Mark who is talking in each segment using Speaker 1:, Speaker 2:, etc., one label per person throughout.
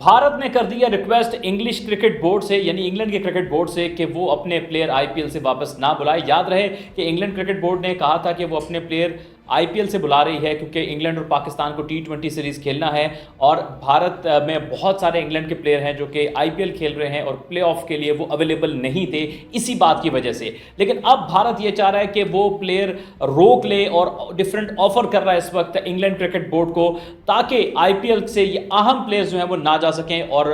Speaker 1: भारत ने कर दिया रिक्वेस्ट इंग्लिश क्रिकेट बोर्ड से, यानी इंग्लैंड के क्रिकेट बोर्ड से, कि वो अपने प्लेयर आईपीएल से वापस ना बुलाए। याद रहे कि इंग्लैंड क्रिकेट बोर्ड ने कहा था कि वो अपने प्लेयर आईपीएल से बुला रही है क्योंकि इंग्लैंड और पाकिस्तान को टी20 सीरीज़ खेलना है, और भारत में बहुत सारे इंग्लैंड के प्लेयर हैं जो कि आईपीएल खेल रहे हैं और प्लेऑफ के लिए वो अवेलेबल नहीं थे इसी बात की वजह से। लेकिन अब भारत ये चाह रहा है कि वो प्लेयर रोक ले और डिफरेंट ऑफर कर रहा है इस वक्त इंग्लैंड क्रिकेट बोर्ड को, ताकि आईपीएल से ये अहम प्लेयर्स जो हैं वो ना जा सकें और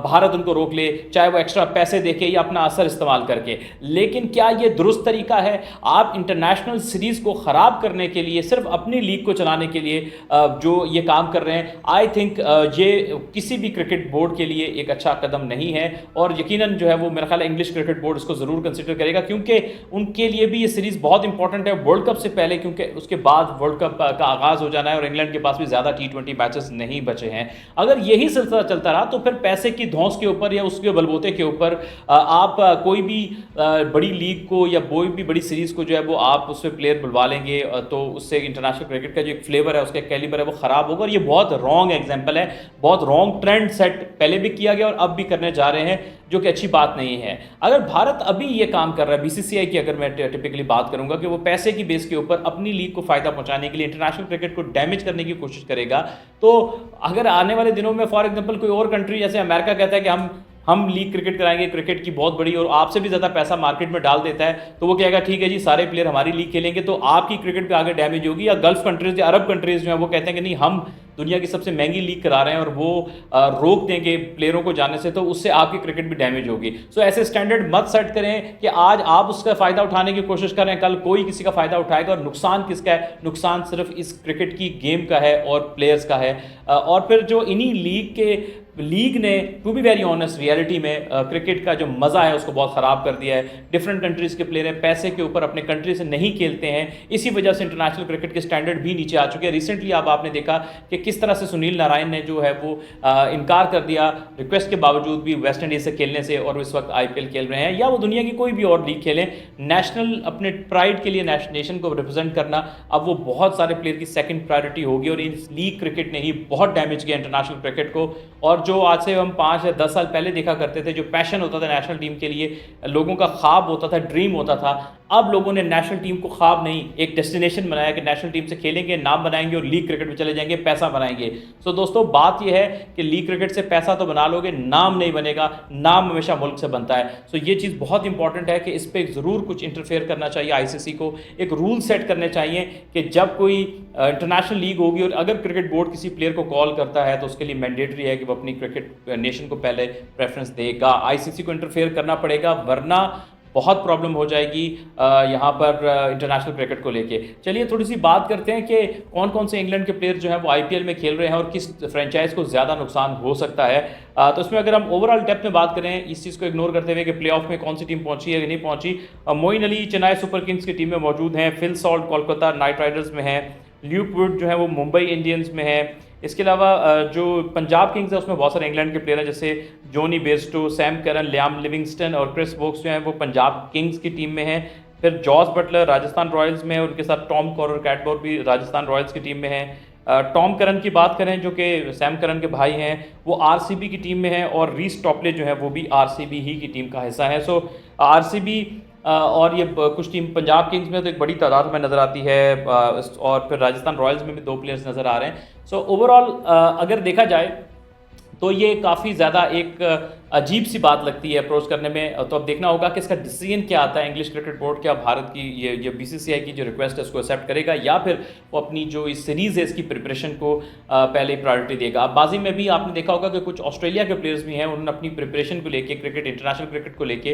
Speaker 1: भारत उनको रोक ले, चाहे वो एक्स्ट्रा पैसे देके या अपना असर इस्तेमाल करके। लेकिन क्या ये दुरुस्त तरीका है? आप इंटरनेशनल सीरीज़ को ख़राब करने के लिए, सिर्फ अपनी लीग को चलाने के लिए जो ये काम कर रहे हैं, आई थिंक ये किसी भी क्रिकेट बोर्ड के लिए एक अच्छा कदम नहीं है। और यकीनन जो है वो मेरा ख्याल है इंग्लिश क्रिकेट बोर्ड इसको ज़रूर कंसिडर करेगा, क्योंकि उनके लिए भी ये सीरीज़ बहुत इंपॉर्टेंट है वर्ल्ड कप से पहले, क्योंकि उसके बाद वर्ल्ड कप का आगाज़ हो जाना है और इंग्लैंड के पास भी ज़्यादा टी20 मैचेस नहीं बचे हैं। अगर यही सिलसिला चलता रहा तो फिर पैसे की धौंस के ऊपर या उसके बलबूते के ऊपर आप कोई भी बड़ी लीग को या कोई भी बड़ी सीरीज़ को जो है वो आप उसमें प्लेयर बुलवा लेंगे, तो उससे इंटरनेशनल क्रिकेट का जो एक फ्लेवर है, उसका कैलिबर है, वो ख़राब होगा। और ये बहुत रॉन्ग एग्जाम्पल है, बहुत रॉन्ग ट्रेंड सेट पहले भी किया गया और अब भी करने जा रहे हैं, जो कि अच्छी बात नहीं है। अगर भारत अभी ये काम कर रहा है, बीसीसीआई की अगर मैं टिपिकली बात करूंगा, कि वो पैसे की बेस के ऊपर अपनी लीग को फ़ायदा पहुंचाने के लिए इंटरनेशनल क्रिकेट को डैमेज करने की कोशिश करेगा, तो अगर आने वाले दिनों में फॉर एग्जाम्पल कोई और कंट्री जैसे अमेरिका कहता है कि हम लीग क्रिकेट कराएंगे, क्रिकेट की बहुत बड़ी, और आपसे भी ज़्यादा पैसा मार्केट में डाल देता है, तो वो कहेगा ठीक है जी सारे प्लेयर हमारी लीग खेलेंगे, तो आपकी क्रिकेट पे आगे डैमेज होगी। या गल्फ कंट्रीज़ या अरब कंट्रीज़ जो है वो कहते हैं कि नहीं, हम दुनिया की सबसे महंगी लीग करा रहे हैं और वो रोक देंगे प्लेयरों को जाने से, तो उससे आपकी क्रिकेट भी डैमेज होगी। सो ऐसे स्टैंडर्ड मत सेट करें कि आज आप उसका फ़ायदा उठाने की कोशिश करें, कल कोई किसी का फ़ायदा उठाएगा, और नुकसान किसका है? नुकसान सिर्फ इस क्रिकेट की गेम का है और प्लेयर्स का है। और फिर जो इन्हीं लीग ने, to be very honest, reality में क्रिकेट का जो मज़ा है उसको बहुत ख़राब कर दिया है। डिफरेंट कंट्रीज़ के प्लेयर हैं, पैसे के ऊपर अपने कंट्री से नहीं खेलते हैं, इसी वजह से इंटरनेशनल क्रिकेट के स्टैंडर्ड भी नीचे आ चुके हैं। रिसेंटली अब आपने देखा कि किस तरह से सुनील नारायण ने जो है वो इनकार कर दिया रिक्वेस्ट के बावजूद भी वेस्ट इंडीज़ से खेलने से, और इस वक्त आईपीएल खेल रहे हैं, या वो दुनिया की कोई भी और लीग खेलें, नेशनल अपने प्राइड के लिए नेशन को रिप्रेजेंट करना अब वो बहुत सारे प्लेयर की सेकंड प्रायोरिटी होगी। और इस लीग क्रिकेट ने ही बहुत डैमेज किया इंटरनेशनल क्रिकेट को। और जो आज से हम 5 या 10 साल पहले देखा करते थे, जो पैशन होता था नेशनल टीम के लिए, लोगों का ख्वाब होता था, ड्रीम होता था, अब लोगों ने नेशनल टीम को ख्वाब नहीं, एक डेस्टिनेशन बनाया कि नेशनल टीम से खेलेंगे, नाम बनाएंगे और लीग क्रिकेट में चले जाएंगे, पैसा बनाएंगे। सो दोस्तों, बात यह है कि लीग क्रिकेट से पैसा तो बना लोगे, नाम नहीं बनेगा। नाम हमेशा मुल्क से बनता है। सो ये चीज़ बहुत इंपॉर्टेंट है कि इस पर ज़रूर कुछ इंटरफेयर करना चाहिए। आईसीसी को एक रूल सेट करने चाहिए कि जब कोई इंटरनेशनल लीग होगी और अगर क्रिकेट बोर्ड किसी प्लेयर को कॉल करता है तो उसके लिए मैंडेटरी है कि वो अपनी क्रिकेट नेशन को पहले प्रेफरेंस देगा। आईसीसी को इंटरफेयर करना पड़ेगा, वरना बहुत प्रॉब्लम हो जाएगी यहाँ पर इंटरनेशनल क्रिकेट को लेके। चलिए थोड़ी सी बात करते हैं कि कौन कौन से इंग्लैंड के प्लेयर जो हैं वो आईपीएल में खेल रहे हैं और किस फ्रेंचाइज को ज़्यादा नुकसान हो सकता है। तो इसमें अगर हम ओवरऑल डेप्थ में बात करें, इस चीज़ को इग्नोर करते हुए कि प्लेऑफ में कौन सी टीम पहुंची है कि नहीं पहुंची, मोइन अली चेन्नई सुपर किंग्स की टीम में मौजूद हैं, Phil Salt Kolkata night Riders में है, ल्यूक वुड जो है वो मुंबई इंडियंस में है। इसके अलावा जो पंजाब किंग्स है उसमें बहुत सारे इंग्लैंड के प्लेयर हैं, जैसे Jonny Bairstow, Sam Curran, Liam Livingstone और क्रिस वोक्स जो हैं वो पंजाब किंग्स की टीम में हैं। फिर जॉस बटलर राजस्थान रॉयल्स में है, उनके साथ टॉम कॉरर कैटबोर भी राजस्थान रॉयल्स की टीम में है। टॉम करन की बात करें जो कि सैम करन के भाई हैं, वो आरसीबी की टीम में है, और रीस टॉपले जो है वो भी आरसीबी ही की टीम का हिस्सा है। सो आरसीबी और ये कुछ टीम पंजाब किंग्स में तो एक बड़ी तादाद में नज़र आती है, और फिर राजस्थान रॉयल्स में भी 2 प्लेयर्स नज़र आ रहे हैं। सो ओवरऑल अगर देखा जाए तो ये काफ़ी ज़्यादा एक अजीब सी बात लगती है अप्रोच करने में। तो अब देखना होगा कि इसका डिसीजन क्या आता है इंग्लिश क्रिकेट बोर्ड, क्या भारत की ये बीसीसीआई की जो रिक्वेस्ट है उसको एक्सेप्ट करेगा, या फिर वो अपनी जो इस सीरीज़ है इसकी प्रिपरेशन को पहले प्रायोरिटी देगा। अब बाजी में भी आपने देखा होगा कि कुछ ऑस्ट्रेलिया के प्लेयर्स भी हैं, उन्होंने अपनी प्रिपरेशन को लेके, क्रिकेट इंटरनेशनल क्रिकेट को लेके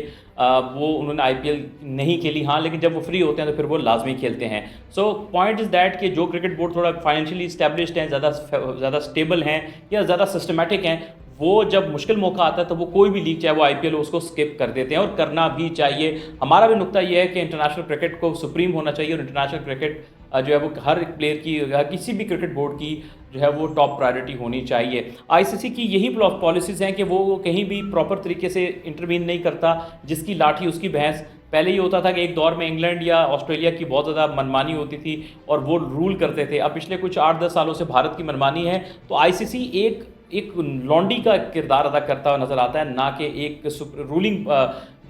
Speaker 1: वो उन्होंने आईपीएल नहीं खेली, हाँ, लेकिन जब वो फ्री होते हैं तो फिर वो लाजमी खेलते हैं। सो पॉइंट इज़ दैट कि जो क्रिकेट बोर्ड थोड़ा फाइनेंशियली इस्टेब्लिश्ड हैं, ज़्यादा स्टेबल हैं या ज़्यादा सिस्टमेटिक हैं, वो जब मुश्किल मौका आता है तो वो कोई भी लीग चाहे वो आईपीएल हो उसको स्किप कर देते हैं, और करना भी चाहिए। हमारा भी नुक्ता ये है कि इंटरनेशनल क्रिकेट को सुप्रीम होना चाहिए, और इंटरनेशनल क्रिकेट जो है वो हर एक प्लेयर की, किसी भी क्रिकेट बोर्ड की जो है वो टॉप प्रायोरिटी होनी चाहिए। आईसीसी की यही पॉलिसीज़ हैं कि वो कहीं भी प्रॉपर तरीके से इंटरवीन नहीं करता, जिसकी लाठी उसकी भैंस। पहले ये होता था कि एक दौर में इंग्लैंड या ऑस्ट्रेलिया की बहुत ज़्यादा मनमानी होती थी और वो रूल करते थे। अब पिछले कुछ 8-10 सालों से भारत की मनमानी है, तो आईसीसी एक एक लॉन्डी का किरदार अदा करता हुआ नज़र आता है, ना कि एक रूलिंग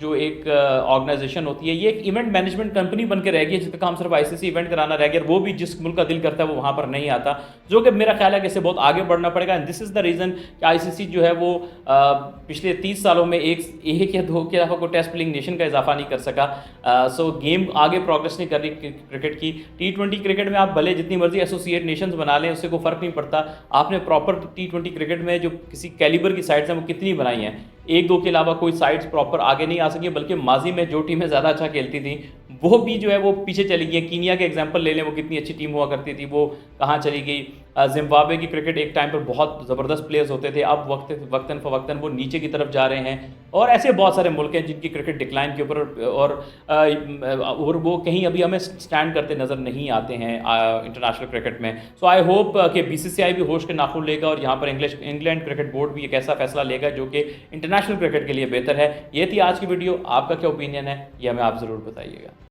Speaker 1: जो एक ऑर्गेनाइजेशन होती है। ये एक इवेंट मैनेजमेंट कंपनी बन के रह गई है जिसका काम सिर्फ आईसीसी इवेंट कराना रह गया, वो भी जिस मुल्क का दिल करता है वो वहाँ पर नहीं आता, जो कि मेरा ख्याल है कि इससे बहुत आगे बढ़ना पड़ेगा। And this is the reason कि आईसीसी जो है वो पिछले 30 सालों में एक या दो के अलावा कोई टेस्ट प्लेइंग नेशन का इजाफा नहीं कर सका। सो गेम आगे प्रोग्रेस नहीं कर रही क्रिकेट की। T20 क्रिकेट में आप भले जितनी मर्जी एसोसिएट नेशंस बना लें, उससे कोई फ़र्क नहीं पड़ता। आपने प्रॉपर T20 क्रिकेट में जो किसी कैलिबर की साइड्स हैं वो कितनी बनाई हैं, एक दो के अलावा कोई साइड्स प्रॉपर आगे नहीं आ सकी, बल्कि माजी में जो टीमें ज़्यादा अच्छा खेलती थी वो भी जो है वो पीछे चली गई। कीनिया के एग्जांपल ले लें, वो कितनी अच्छी टीम हुआ करती थी, वो कहाँ चली गई। जिम्बाब्वे की क्रिकेट एक टाइम पर बहुत ज़बरदस्त प्लेयर्स होते थे, अब वक्तन फ़वक्तन वो नीचे की तरफ जा रहे हैं। और ऐसे बहुत सारे मुल्क हैं जिनकी क्रिकेट डिक्लाइन के ऊपर और वो कहीं अभी हमें स्टैंड करते नज़र नहीं आते हैं इंटरनेशनल क्रिकेट में। सो आई होप कि बीसीसीआई भी होश के नाखून लेगा और यहाँ पर इंग्लैंड क्रिकेट बोर्ड भी एक ऐसा फैसला लेगा जो कि इंटरनेशनल क्रिकेट के लिए बेहतर है। ये थी आज की वीडियो, आपका क्या ओपिनियन है ये हमें आप ज़रूर बताइएगा।